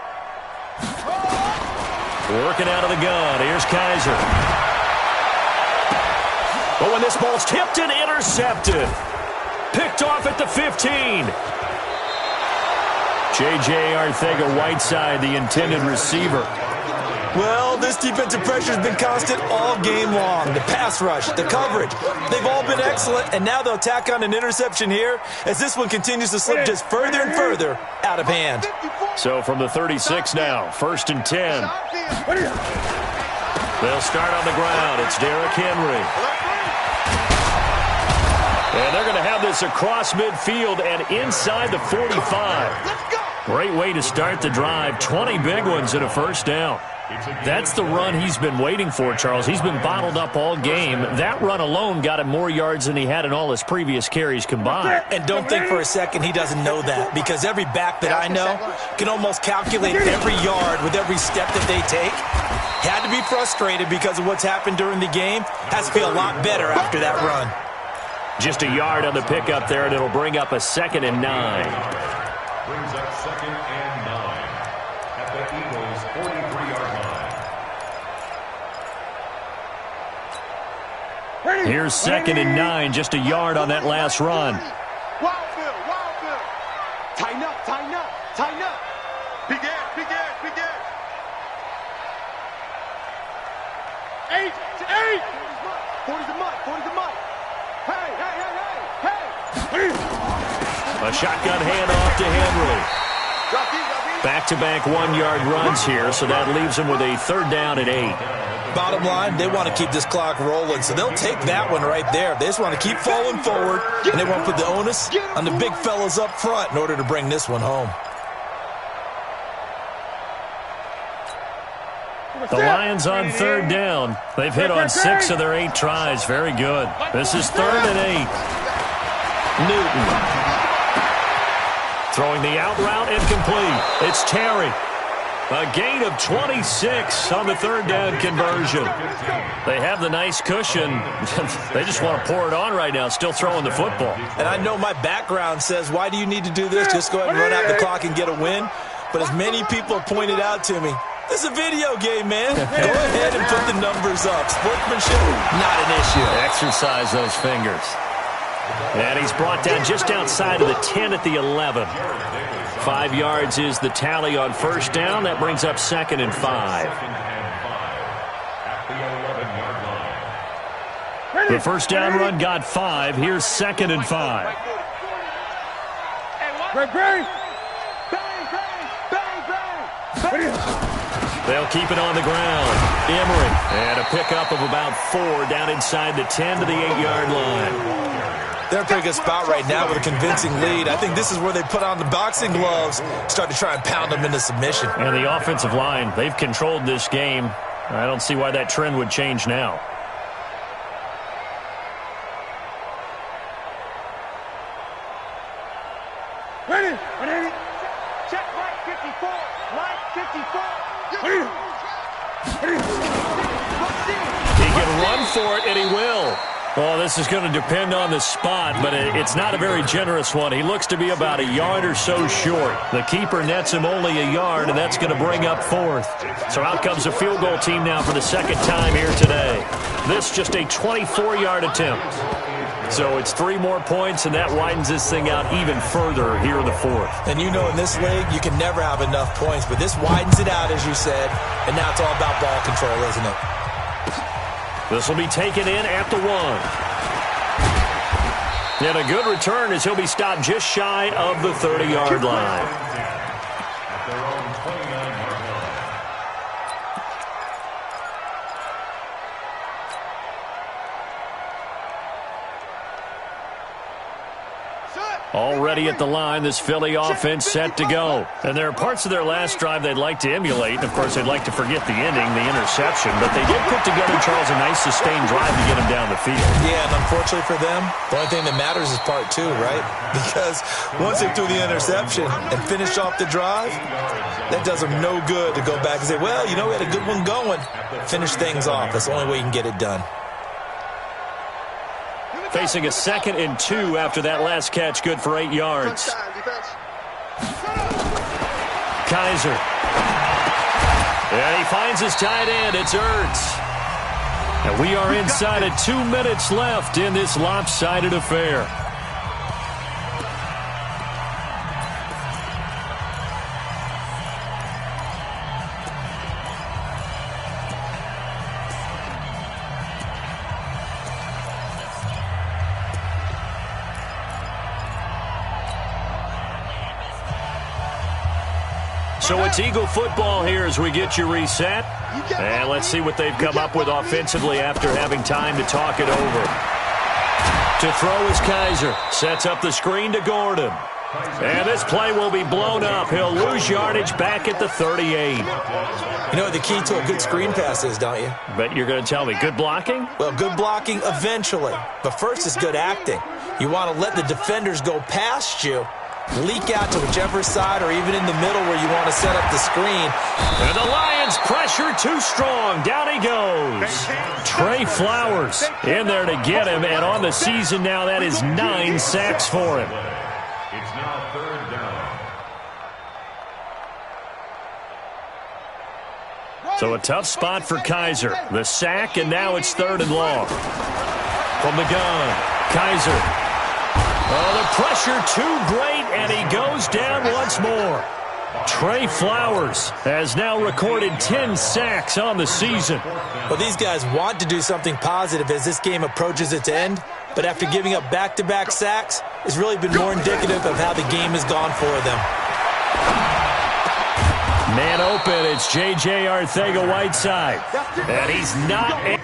Speaker 1: Working out of the gun. Here's Kaiser. But when this ball's tipped and intercepted. Picked off at the 15. J.J. Arcega-Whiteside, the intended receiver.
Speaker 3: Well, this defensive pressure has been constant all game long. The pass rush, the coverage, they've all been excellent, and now they'll tack on an interception here as this one continues to slip just further and further out of hand.
Speaker 1: So from the 36 now, 1st and 10. They'll start on the ground. It's Derrick Henry. And they're going to have this across midfield and inside the 45. Great way to start the drive. 20 big ones and a first down. That's the run he's been waiting for, Charles. He's been bottled up all game. That run alone got him more yards than he had in all his previous carries combined.
Speaker 3: And don't think for a second he doesn't know that, because every back that I know can almost calculate every yard with every step that they take. He had to be frustrated because of what's happened during the game. Has to feel a lot better after that run.
Speaker 1: Just a yard on the pickup there, and it'll bring up a 2nd and 9.
Speaker 4: Brings up 2nd and 9 at the Eagles' 43-yard line.
Speaker 1: Here's 2nd and 9, just a yard on that last run.
Speaker 2: Wild Bill. Tighten up. Big ass. 8. 40 the mic. Hey.
Speaker 1: A shotgun handoff to Henry. Back-to-back 1-yard runs here, so that leaves him with a 3rd down and 8.
Speaker 3: Bottom line, they want to keep this clock rolling, so they'll take that one right there. They just want to keep falling forward, and they want to put the onus on the big fellas up front in order to bring this one home.
Speaker 1: The Lions on 3rd down. They've hit on 6 of their 8 tries. Very good. This is 3rd and 8. Newton. Throwing the out route, incomplete. It's Terry. A gain of 26 on the 3rd down conversion. They have the nice cushion. They just want to pour it on right now, still throwing the football.
Speaker 3: And I know my background says, why do you need to do this? Just go ahead and run out the clock and get a win. But as many people have pointed out to me, this is a video game, man. Go ahead and put the numbers up. Sportsmanship, not an issue.
Speaker 1: Exercise those fingers. And he's brought down just outside of the 10 at the 11. 5 yards is the tally on first down. That brings up 2nd and 5.
Speaker 4: At the 11-yard
Speaker 1: The first down run got 5. Here's 2nd and 5. They'll keep it on the ground. Emery, and a pickup of about 4 down inside the 10 to the 8-yard line.
Speaker 3: They're in a pretty good spot right now with a convincing lead. I think this is where they put on the boxing gloves, start to try and pound them into submission.
Speaker 1: And the offensive line, they've controlled this game. I don't see why that trend would change now.
Speaker 2: Ready? Ready? Check right 54. Right 54.
Speaker 1: He can run for it, and he will. Well, this is going to depend on the spot, but it's not a very generous one. He looks to be about a yard or so short. The keeper nets him only a yard, and that's going to bring up 4th. So out comes a field goal team now for the 2nd time here today. This just a 24-yard attempt. So it's 3 more points, and that widens this thing out even further here in the 4th.
Speaker 3: And you know in this league, you can never have enough points, but this widens it out, as you said, and now it's all about ball control, isn't it?
Speaker 1: This will be taken in at the 1. And a good return as he'll be stopped just shy of the 30-yard line.
Speaker 4: At their own 29-yard line.
Speaker 1: Already at the line, this Philly offense set to go. And there are parts of their last drive they'd like to emulate. And, of course, they'd like to forget the ending, the interception. But they did put together, Charles, a nice sustained drive to get them down the field.
Speaker 3: Yeah, and unfortunately for them, the only thing that matters is part 2, right? Because once they threw the interception and finished off the drive, that does them no good to go back and say, well, you know, we had a good one going. Finish things off. That's the only way you can get it done.
Speaker 1: Facing a 2nd and 2 after that last catch, good for 8 yards. Kaiser. And he finds his tight end. It's Ertz. And we are inside of 2 minutes left in this lopsided affair. So it's Eagle football here as we get you reset. And let's see what they've come up with offensively after having time to talk it over. To throw is Kaiser. Sets up the screen to Gordon. And this play will be blown up. He'll lose yardage back at the 38.
Speaker 3: You know what the key to a good screen pass is, don't you?
Speaker 1: Bet you're going to tell me. Good blocking?
Speaker 3: Well, good blocking eventually. But first is good acting. You want to let the defenders go past you, leak out to whichever side or even in the middle where you want to set up the screen.
Speaker 1: And the Lions pressure too strong. Down he goes. Trey Flowers in there to get him. And on the season now, that is 9 sacks for him.
Speaker 4: It's now 3rd down.
Speaker 1: So a tough spot for Kaiser. The sack, and now it's 3rd and long. From the gun, Kaiser. Oh, the pressure too great, and he goes down once more. Trey Flowers has now recorded 10 sacks on the season.
Speaker 3: Well, these guys want to do something positive as this game approaches its end, but after giving up back-to-back sacks, it's really been more indicative of how the game has gone for them.
Speaker 1: Man open, it's J.J. Arcega-Whiteside, and he's not...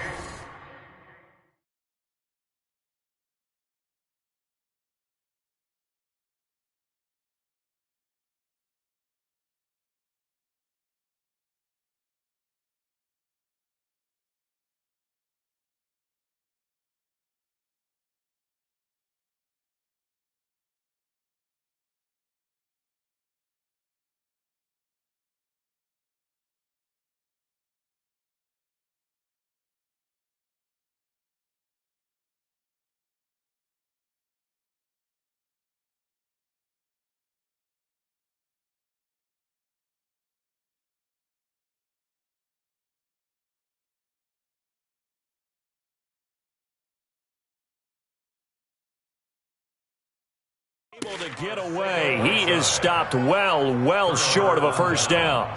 Speaker 1: able to get away. He is stopped well short of a first down.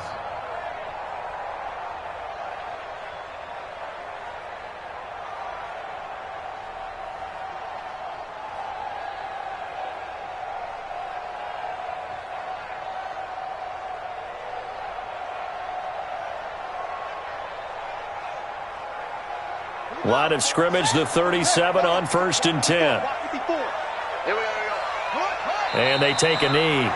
Speaker 1: Line of scrimmage, the 37 on 1st and 10. And they take a knee.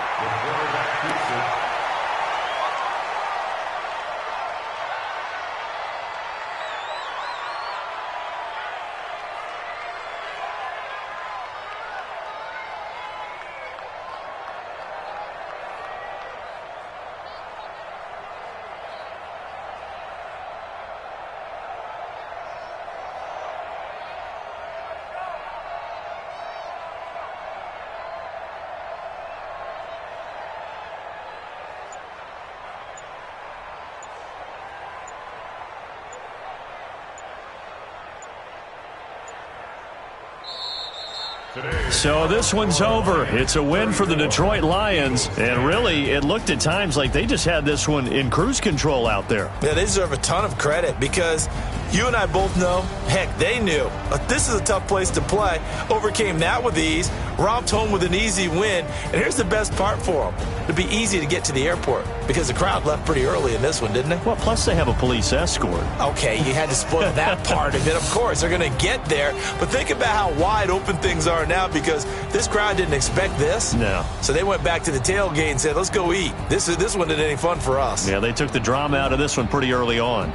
Speaker 1: So this one's over. It's a win for the Detroit Lions. And really, it looked at times like they just had this one in cruise control out there.
Speaker 3: Yeah, they deserve a ton of credit because you and I both know, heck, they knew. This is a tough place to play. Overcame that with ease. Romped home with an easy win. And here's the best part for them. It'd be easy to get to the airport because the crowd left pretty early in this one, didn't they?
Speaker 1: Well, plus they have a police escort.
Speaker 3: Okay, you had to spoil that part of it. Of course, they're going to get there. But think about how wide open things are now because this crowd didn't expect this.
Speaker 1: No.
Speaker 3: So they went back to the tailgate and said, let's go eat. This one isn't any fun for us.
Speaker 1: Yeah, they took the drama out of this one pretty early on.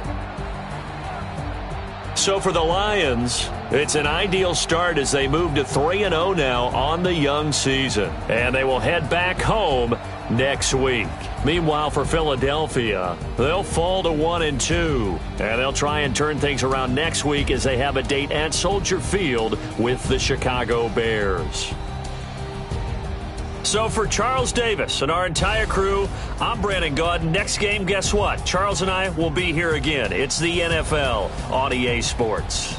Speaker 1: So for the Lions, it's an ideal start as they move to 3-0 now on the young season. And they will head back home next week. Meanwhile, for Philadelphia, they'll fall to 1-2. And they'll try and turn things around next week as they have a date at Soldier Field with the Chicago Bears. So for Charles Davis and our entire crew, I'm Brandon Gaudin. Next game, guess what? Charles and I will be here again. It's the NFL on EA Sports.